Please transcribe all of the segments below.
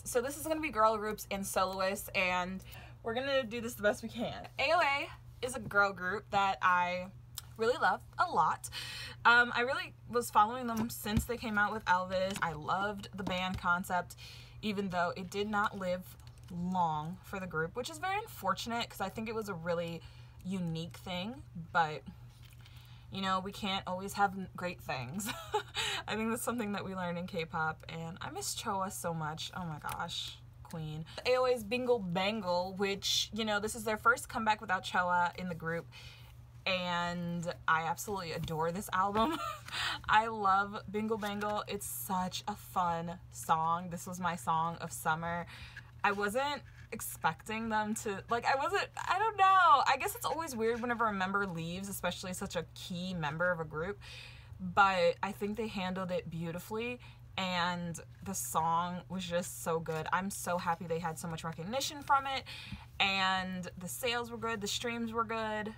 So this is going to be girl groups and soloists, and we're going to do this the best we can. i.o.i is a girl group that I really love a lot. I really was following them since they came out with Elvis. I loved the band concept, even though it did not live long for the group, which is very unfortunate because I think it was a really unique thing, but you know, we can't always have great things. I think that's something that we learned in K-pop, and I miss Choa so much. Oh my gosh, queen. i.o.i's Bingle Bangle, which, you know, this is their first comeback without Choa in the group, and I absolutely adore this album. I love Bingle Bangle. It's such a fun song. This was my song of summer. I wasn't expecting them to, like, I don't know. I guess it's always weird whenever a member leaves, especially such a key member of a group, but I think they handled it beautifully, and the song was just so good. I'm so happy they had so much recognition from it, and the sales were good, the streams were good.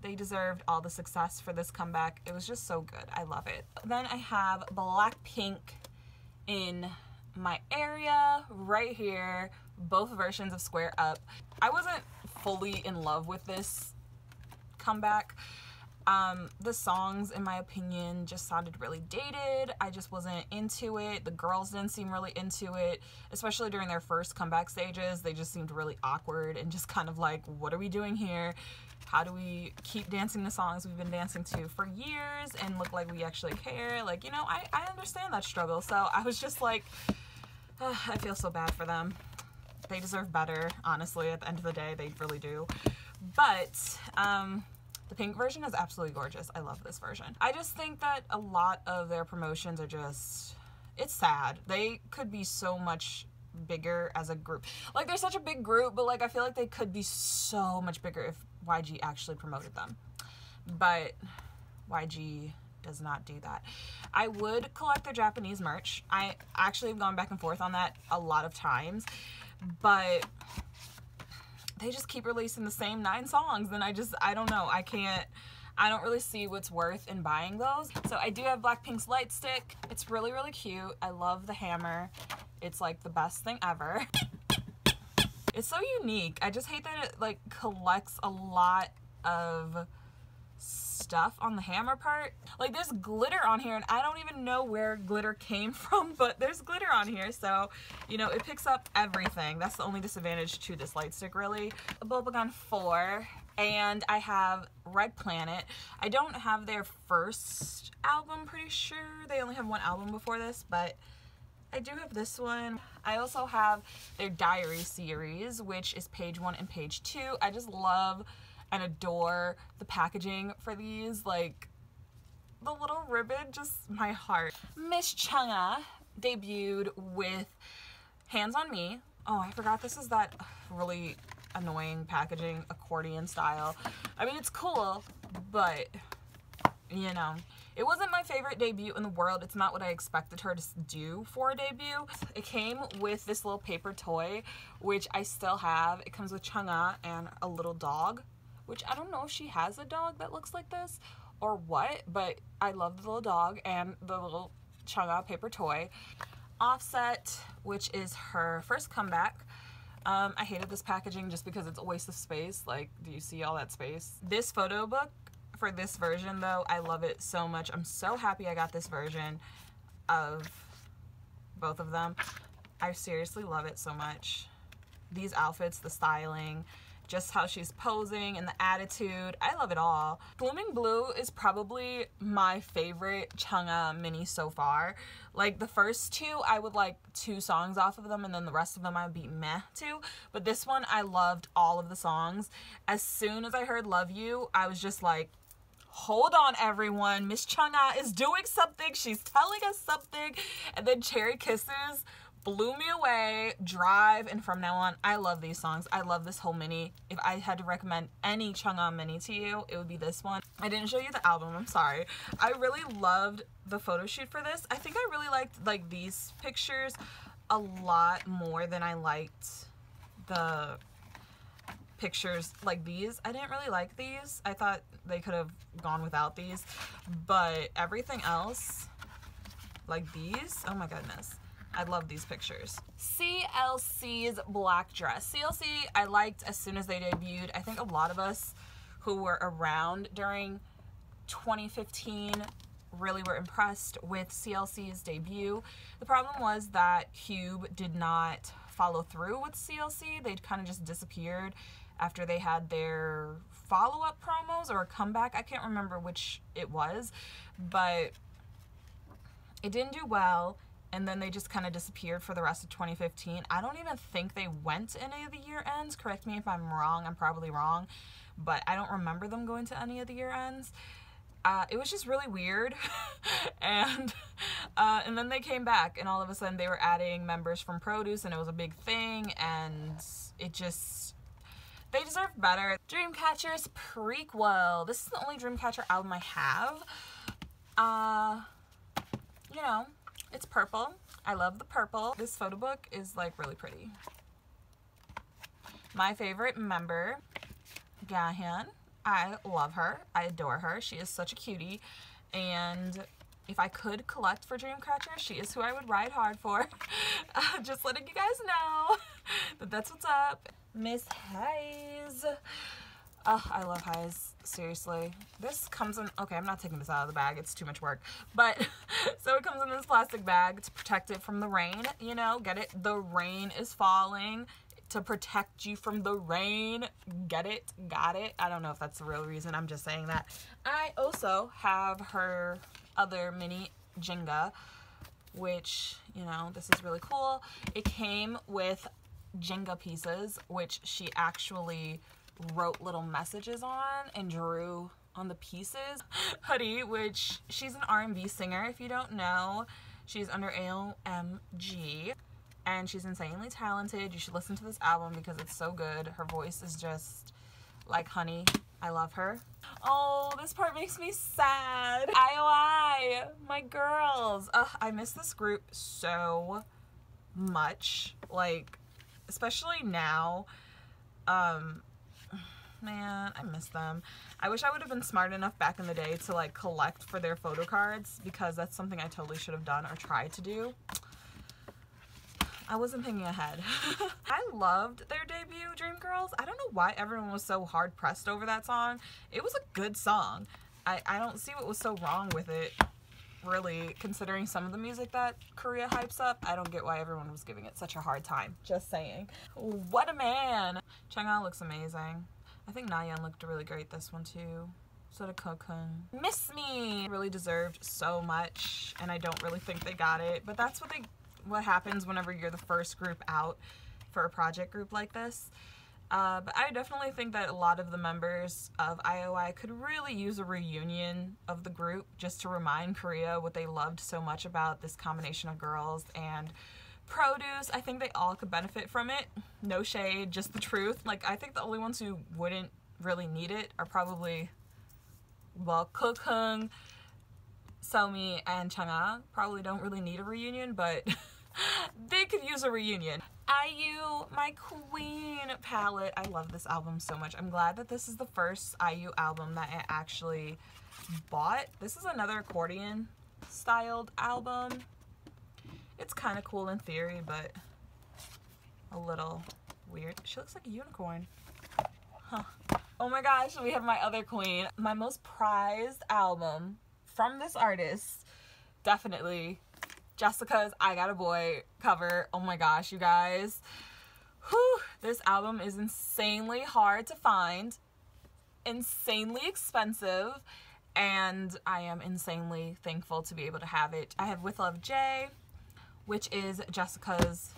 They deserved all the success for this comeback. It was just so good. I love it. Then I have Blackpink in my area right here, both versions of Square Up. I wasn't fully in love with this comeback. The songs, in my opinion, just sounded really dated. I just wasn't into it. The girls didn't seem really into it, especially during their first comeback stages. They just seemed really awkward and just kind of like, what are we doing here? How do we keep dancing the songs we've been dancing to for years and look like we actually care? Like, you know, I understand that struggle. So I was just like, I feel so bad for them. They deserve better, honestly. At the end of the day, they really do. But the pink version is absolutely gorgeous. I love this version. I just think that a lot of their promotions are just, it's sad. They could be so much bigger as a group. Like, they're such a big group, but like, I feel like they could be so much bigger if YG actually promoted them. But YG does not do that. I would collect their Japanese merch. I actually have gone back and forth on that a lot of times, but they just keep releasing the same 9 songs, and I don't know. I don't really see what's worth in buying those. So I do have Blackpink's Light Stick. It's really, really cute. I love the hammer. It's like the best thing ever. It's so unique. I just hate that it like collects a lot of stuff on the hammer part. Like, there's glitter on here, and I don't even know where glitter came from, but there's glitter on here, so you know, it picks up everything. That's the only disadvantage to this light stick, really. A Bubblegum 4, and I have Red Planet. I don't have their first album, pretty sure. They only have one album before this, but I do have this one. I also have their Diary series, which is page 1 and page 2. I just love and adore the packaging for these. Like, the little ribbon, just my heart. Miss Chunga debuted with Hands on Me. Oh, I forgot this is that really annoying packaging, accordion style. I mean, it's cool, but you know, it wasn't my favorite debut in the world. It's not what I expected her to do for a debut. It came with this little paper toy, which I still have. It comes with Chunga and a little dog, which I don't know if she has a dog that looks like this or what, but I love the little dog and the little Chunga paper toy. Offset, which is her first comeback. I hated this packaging just because it's a waste of space. Like, do you see all that space? This photo book for this version, though, I love it so much. I'm so happy I got this version of both of them. I seriously love it so much. These outfits, the styling, just how she's posing and the attitude, I love it all. Blooming Blue is probably my favorite Chunga mini so far. Like, the first 2, I would like 2 songs off of them, and then the rest of them I would be meh to. But this one, I loved all of the songs. As soon as I heard Love You, I was just like, hold on, everyone. Miss Chunga is doing something. She's telling us something. And then Cherry Kisses blew me away. Drive, and From Now On. I love these songs. I love this whole mini. If I had to recommend any Chunga mini to you, it would be this one. I didn't show you the album, I'm sorry. I really loved the photo shoot for this. I think I really liked like these pictures a lot more than I liked the pictures like these. I didn't really like these. I thought they could have gone without these, but everything else, like these, oh my goodness. I love these pictures. CLC's black dress. CLC I liked as soon as they debuted. I think a lot of us who were around during 2015 really were impressed with CLC's debut. The problem was that Cube did not follow through with CLC. They kind of just disappeared after they had their follow-up promos or a comeback. I can't remember which it was, but it didn't do well, and then they just kind of disappeared for the rest of 2015. I don't even think they went to any of the year ends. Correct me if I'm wrong. I'm probably wrong, but I don't remember them going to any of the year ends. It was just really weird. And then they came back, and all of a sudden they were adding members from Produce, and it was a big thing, and it just, they deserve better. Dreamcatcher's prequel. This is the only Dreamcatcher album I have. You know, it's purple. I love the purple. This photo book is like really pretty. My favorite member, Gahan. I love her. I adore her. She is such a cutie, and if I could collect for Dreamcatcher, she is who I would ride hard for. Just letting you guys know that that's what's up. Miss Hayes. Oh, I love Hayes. Seriously. This comes in, okay, I'm not taking this out of the bag. It's too much work. But, so it comes in this plastic bag to protect it from the rain. You know, get it? The rain is falling. To protect you from the rain. Get it? Got it? I don't know if that's the real reason. I'm just saying that. I also have her other mini Jenga, which, you know, this is really cool. It came with Jenga pieces, which she actually wrote little messages on and drew on the pieces. Hoodie, which she's an R&B singer, if you don't know. She's under AOMG. And she's insanely talented. You should listen to this album because it's so good. Her voice is just like honey. I love her. Oh, this part makes me sad. i.o.i, my girls. Ugh, I miss this group so much. Like, especially now. Man, I miss them. I wish I would have been smart enough back in the day to like collect for their photo cards, because that's something I totally should have done or tried to do. I wasn't thinking ahead. I loved their debut, Dreamgirls. I don't know why everyone was so hard pressed over that song. It was a good song. I don't see what was so wrong with it, really, considering some of the music that Korea hypes up. I don't get why everyone was giving it such a hard time. Just saying. What a man. Chang'e looks amazing. I think Nayeon looked really great this one too. So did Kokun. Miss Me really deserved so much, and I don't really think they got it, but that's what happens whenever you're the first group out for a project group like this. But I definitely think that a lot of the members of i.o.i could really use a reunion of the group, just to remind Korea what they loved so much about this combination of girls and Produce. I think they all could benefit from it. No shade, just the truth. Like, I think the only ones who wouldn't really need it are probably, well, Kokun, Sunmi, and Chang'e probably don't really need a reunion, but they could use a reunion. i.o.i, my queen palette. I love this album so much. I'm glad that this is the first i.o.i album that I actually bought. This is another accordion styled album. It's kind of cool in theory, but a little weird. She looks like a unicorn. Huh. Oh my gosh, we have my other queen. My most prized album from this artist, definitely Jessica's I Got a Boy cover. Oh my gosh, you guys. Whew, this album is insanely hard to find, insanely expensive, and I am insanely thankful to be able to have it. I have With Love J, which is Jessica's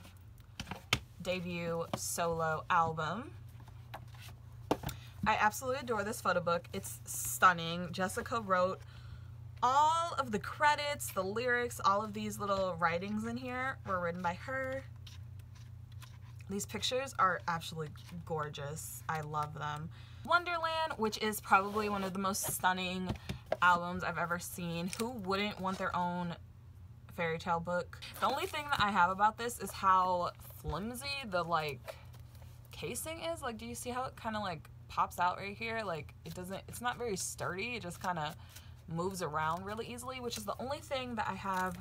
debut solo album. I absolutely adore this photo book. It's stunning. Jessica wrote all of the credits, the lyrics, all of these little writings in here were written by her. These pictures are absolutely gorgeous. I love them. Wonderland, which is probably one of the most stunning albums I've ever seen. Who wouldn't want their own fairy tale book? The only thing that I have about this is how flimsy the like casing is. Like, do you see how it kind of like pops out right here? Like, it's not very sturdy. It just kind of moves around really easily, which is the only thing that I have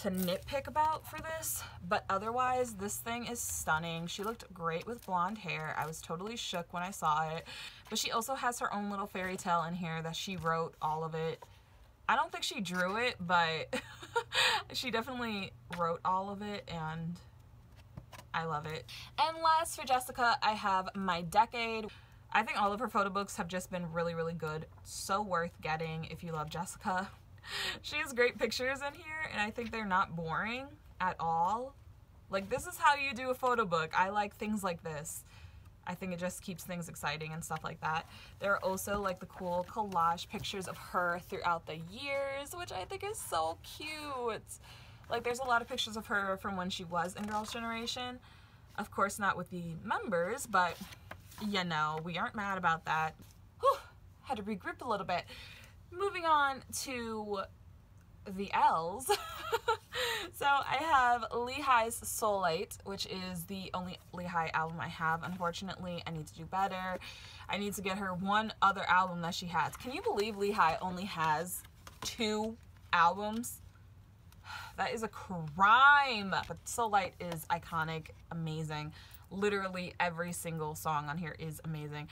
to nitpick about for this, but otherwise this thing is stunning. She looked great with blonde hair. I was totally shook when I saw it. But she also has her own little fairy tale in here that she wrote all of it. I don't think she drew it, but she definitely wrote all of it, and I love it. And last for Jessica, I have My Decade. I think all of her photo books have just been really, really good. So worth getting if you love Jessica. She has great pictures in here, and I think they're not boring at all. Like, this is how you do a photo book. I like things like this. I think it just keeps things exciting and stuff like that. There are also like the cool collage pictures of her throughout the years, which I think is so cute. Like, there's a lot of pictures of her from when she was in Girls' Generation. Of course, not with the members, but you know, we aren't mad about that. Whew, had to regroup a little bit. Moving on to the L's. So I have Lehi's Soloist, which is the only Lehi album I have. Unfortunately, I need to do better. I need to get her one other album that she has. Can you believe Lehi only has 2 albums? That is a crime. But Soloist is iconic, amazing. Literally every single song on here is amazing.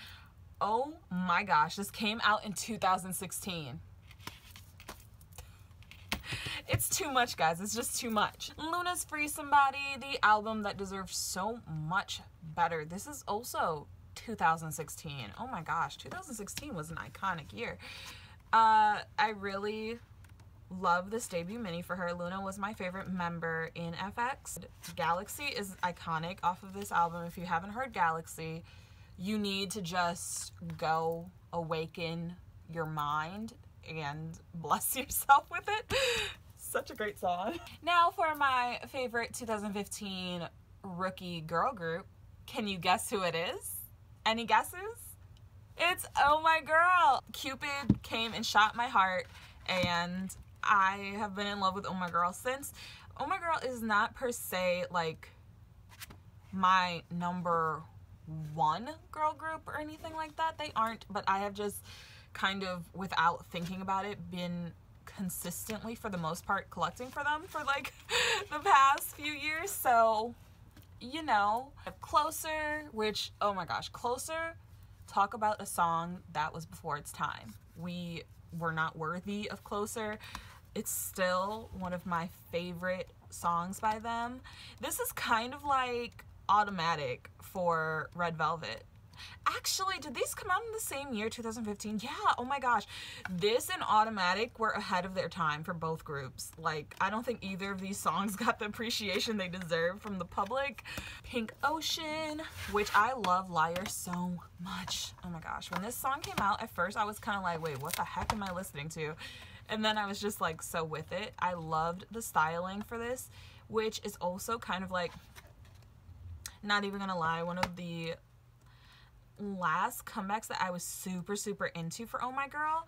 Oh my gosh, this came out in 2016. It's too much, guys. It's just too much. LOONA's Free Somebody, the album that deserves so much better. This is also 2016. Oh my gosh, 2016 was an iconic year. I really love this debut mini for her. LOONA was my favorite member in FX. Galaxy is iconic off of this album. If you haven't heard Galaxy, you need to just go awaken your mind and bless yourself with it. Such a great song. Now for my favorite 2015 rookie girl group. Can you guess who it is? Any guesses? It's Oh My Girl. Cupid came and shot my heart, and I have been in love with Oh My Girl since. Oh My Girl is not per se like my number 1 girl group or anything like that. They aren't, but I have just kind of, without thinking about it, been consistently, for the most part, collecting for them for like the past few years. So, you know, Closer, which, oh my gosh, Closer, talk about a song that was before its time. We were not worthy of Closer. It's still one of my favorite songs by them. This is kind of like Automatic for Red Velvet. Actually, did these come out in the same year, 2015? Yeah, oh my gosh. This and Automatic were ahead of their time for both groups. Like, I don't think either of these songs got the appreciation they deserve from the public. Pink Ocean, which I love Liar so much. Oh my gosh. When this song came out, at first I was kind of like, wait, what the heck am I listening to? And then I was just like so with it. I loved the styling for this, which is also kind of like, not even gonna lie, one of the last comebacks that I was super, super into for Oh My Girl.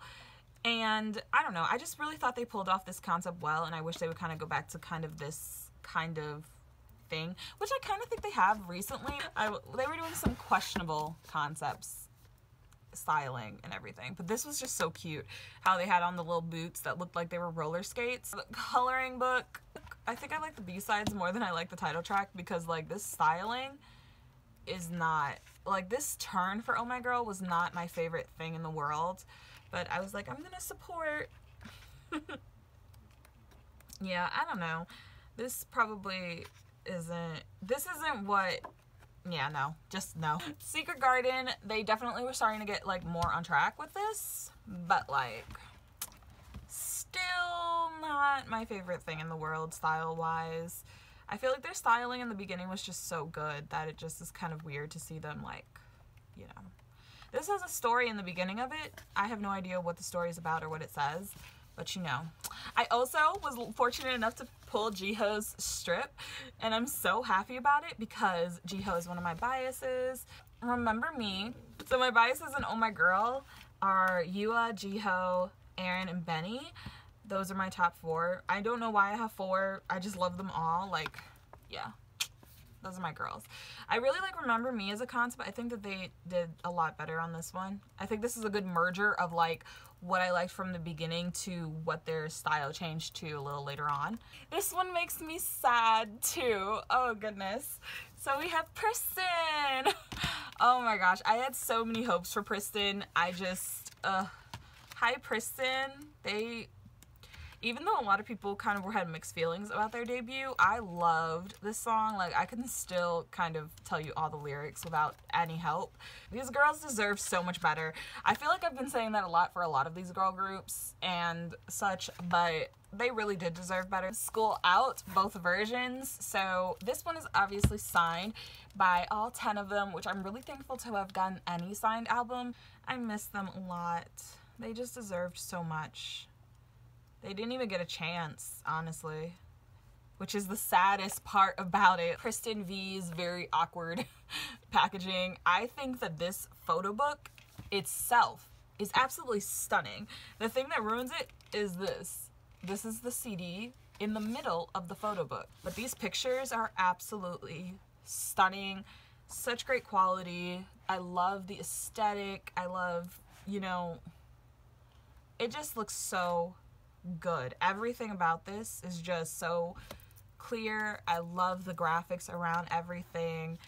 And I don't know, I just really thought they pulled off this concept well, and I wish they would kind of go back to kind of this kind of thing, which I kind of think they have recently. They were doing some questionable concepts, styling and everything, but this was just so cute how they had on the little boots that looked like they were roller skates. The coloring book, I think I like the B-sides more than I like the title track, because like this styling is not, like this turn for Oh My Girl was not my favorite thing in the world, but I was like, I'm gonna support. Yeah, I don't know, this probably isn't what, yeah, no, just no. Secret Garden, they definitely were starting to get like more on track with this, but like still not my favorite thing in the world style wise. I feel like their styling in the beginning was just so good that it just is kind of weird to see them like, you know. This has a story in the beginning of it. I have no idea what the story is about or what it says, but you know. I also was fortunate enough to pull Jiho's strip, and I'm so happy about it because Jiho is one of my biases. Remember me. So my biases in Oh My Girl are i.o.i, Jiho, Aaron, and Benny. Those are my top 4. I don't know why I have 4. I just love them all. Like, yeah. Those are my girls. I really like Remember Me as a concept. I think that they did a lot better on this one. I think this is a good merger of like what I liked from the beginning to what their style changed to a little later on. This one makes me sad too. Oh goodness. So we have Kristin. Oh my gosh, I had so many hopes for Kristin. I just, hi Kristin. Even though a lot of people kind of had mixed feelings about their debut, I loved this song. Like, I can still kind of tell you all the lyrics without any help. These girls deserve so much better. I feel like I've been saying that a lot for a lot of these girl groups and such, but they really did deserve better. School Out, both versions. So this one is obviously signed by all 10 of them, which I'm really thankful to have gotten any signed album. I miss them a lot. They just deserved so much. They didn't even get a chance, honestly, which is the saddest part about it. Kristin V's very awkward packaging. I think that this photo book itself is absolutely stunning. The thing that ruins it is this. This is the CD in the middle of the photo book. But these pictures are absolutely stunning. Such great quality. I love the aesthetic. I love, you know, it just looks so good. Everything about this is just so clear. I love the graphics around everything.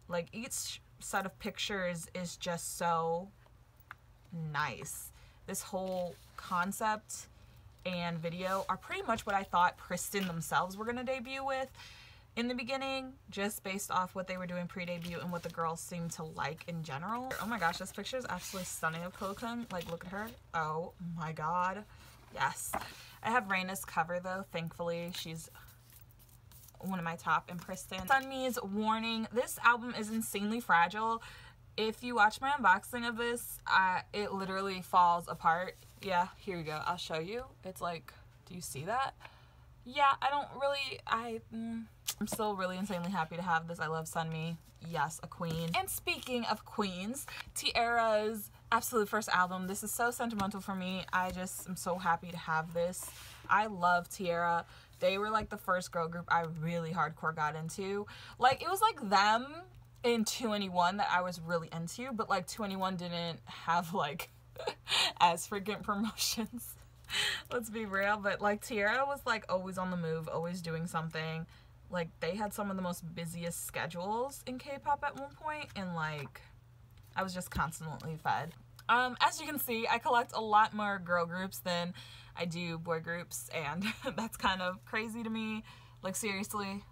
Like, each set of pictures is just so nice. This whole concept and video are pretty much what I thought Kristin themselves were going to debut with in the beginning, just based off what they were doing pre-debut and what the girls seemed to like in general. Oh my gosh, this picture is absolutely stunning of Kokun. Like, look at her. Oh my god. Yes. I have Raina's cover though, thankfully. She's one of my top in Kristin. Sunmi's Warning. This album is insanely fragile. If you watch my unboxing of this, it literally falls apart. Yeah, here you go. I'll show you. It's like, do you see that? Yeah, I don't really, I'm still really insanely happy to have this. I love Sunmi. Yes, a queen. And speaking of queens, Tiara's absolute first album. This is so sentimental for me. I just am so happy to have this. I love Tiara. They were like the first girl group I really hardcore got into. Like, it was like them in 2NE1 that I was really into, but like 2NE1 didn't have like as frequent promotions. Let's be real. But like Tiara was like always on the move, always doing something. Like, they had some of the most busiest schedules in K-pop at one point, and like I was just constantly fed. As you can see, I collect a lot more girl groups than I do boy groups, and that's kind of crazy to me. Like, seriously,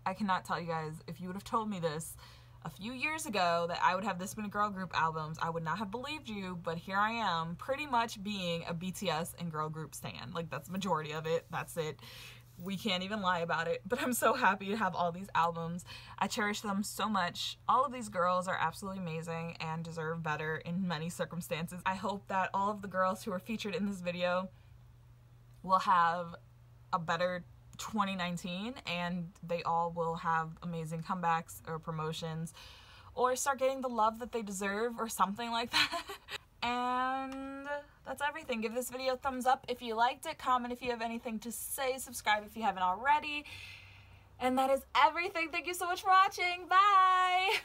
I cannot tell you guys, if you would have told me this a few years ago that I would have this many girl group albums, I would not have believed you, but here I am, pretty much being a BTS and girl group stan. Like, that's the majority of it. That's it. We can't even lie about it, but I'm so happy to have all these albums. I cherish them so much. All of these girls are absolutely amazing and deserve better in many circumstances. I hope that all of the girls who are featured in this video will have a better 2019, and they all will have amazing comebacks or promotions, or start getting the love that they deserve or something like that. And that's everything. Give this video a thumbs up if you liked it, comment if you have anything to say, subscribe if you haven't already, and that is everything. Thank you so much for watching. Bye!